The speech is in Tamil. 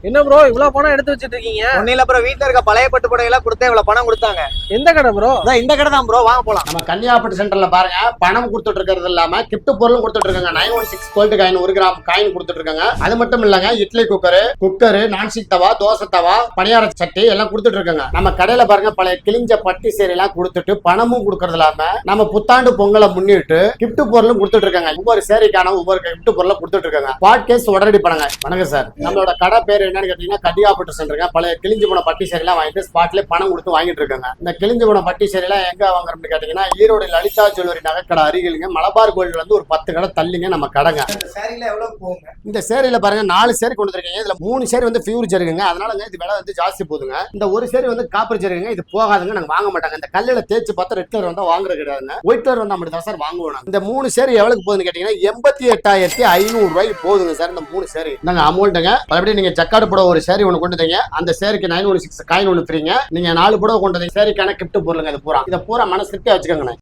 என்ன ப்ரோ இவ்வளவு பணம் எடுத்து வச்சிட்டு இருக்கீங்க? ஒன்னில ப்ரோ, வீட்டுல இருக்க பழைய பட்டு புடவைலாம் கொடுத்தா இவ்வளவு பணம் கொடுத்தாங்க. எந்த கடை ப்ரோ? அதான் இந்த கடை தான் ப்ரோ, வாங்க போலாம். நம்ம கன்னியாகுமரி சென்டர்ல பாருங்க, பணம் கொடுத்துட்டு இருக்கிறது இல்லாம கிஃப்ட் பொருளும் கொடுத்துட்டு இருக்காங்க. 916 கோல்டு காயின் 1 கிராம் காயின் கொடுத்துட்டு இருக்காங்க. அது மட்டும் இல்லங்க, இட்லி குக்கரு, நான்ஸ்டிக் தவா, தோசை தவா, பணியார சட்டி எல்லாம் கொடுத்துட்டு இருக்காங்க. நம்ம கடையில பாருங்க, பழைய கிழிஞ்ச பட்டி சேரி எல்லாம் கொடுத்துட்டு பணமும் கொடுக்கறது இல்லாம நம்ம புத்தாண்டு பொங்கலை முன்னிட்டு கிஃப்ட் பொருளும் கொடுத்துட்டு இருக்காங்க. ஒவ்வொரு சேரிக்கான ஒவ்வொரு கிஃப்ட் பொருளை கொடுத்துட்டு இருக்காங்க. பாட்கேஸ் உடனடி பண்ணுங்க. வணக்கம் சார், நம்மளோட கடை பேர் என்னன்னு கேட்டீங்கன்னா கன்னியாகுமரி சென்டருங்க. பழைய கிழிஞ்சு போன பட்டி சேரி எல்லாம் வாங்கிட்டு ஸ்பாட்ல பணம் கொடுத்து வாங்கிட்டு இருக்காங்க. இந்த கிழிஞ்சு போன பட்டி சேரி எல்லாம் எங்க வாங்குறோம்னு கேட்டீங்கன்னா ஈரோடு லலிதா ஜுவல்லரி நகைக்கடை அருகிலுங்க, மலபார் கோல்டுல இருந்து ஒரு 10 கடை தள்ளிங்க நம்ம கடைங்க. இந்த சேரியில பாருங்க 4 சேரி கொண்டு வந்திருக்கீங்க. இதுல 3 சேரி வந்து பியூர் ஜெருக்குங்க, அதனால இது விலை வந்து ஜாஸ்தி போதுங்க. இந்த ஒரு சேரி வந்து காப்பர் ஜெருக்குங்க, இது போகாதுங்க, நாங்க வாங்க மாட்டாங்க. இந்த கல்லுல தேய்ச்சி பார்த்தா ரெட் கலர் வந்தா வாங்குறது கிடையாதுங்க, ஒயிட் கலர் வந்தா மட்டும் தான் சார் வாங்குவோம். இந்த 3 சேரி எவ்வளவுக்கு போகுதுன்னு கேட்டீங்கன்னா 88,500 ரூபாய்க்கு போகுதுங்க சார். இந்த 3 சேரி நாங்க அமௌண்ட்டுங்க. மறுபடியும் நீங்க ஜக்காடு புடவை ஒரு சேரி ஒன்று கொண்டு வந்தீங்க, அந்த சேரிக்கு 916 காயின் ஒன்று ஃப்ரீங்க. நீங்க 4 புடவை கொண்டு வந்தீங்க, சேரிக்கான கிஃப்ட் பொருளுங்க. இது பூரா மனசு திருப்தியா வச்சுக்கோங்க.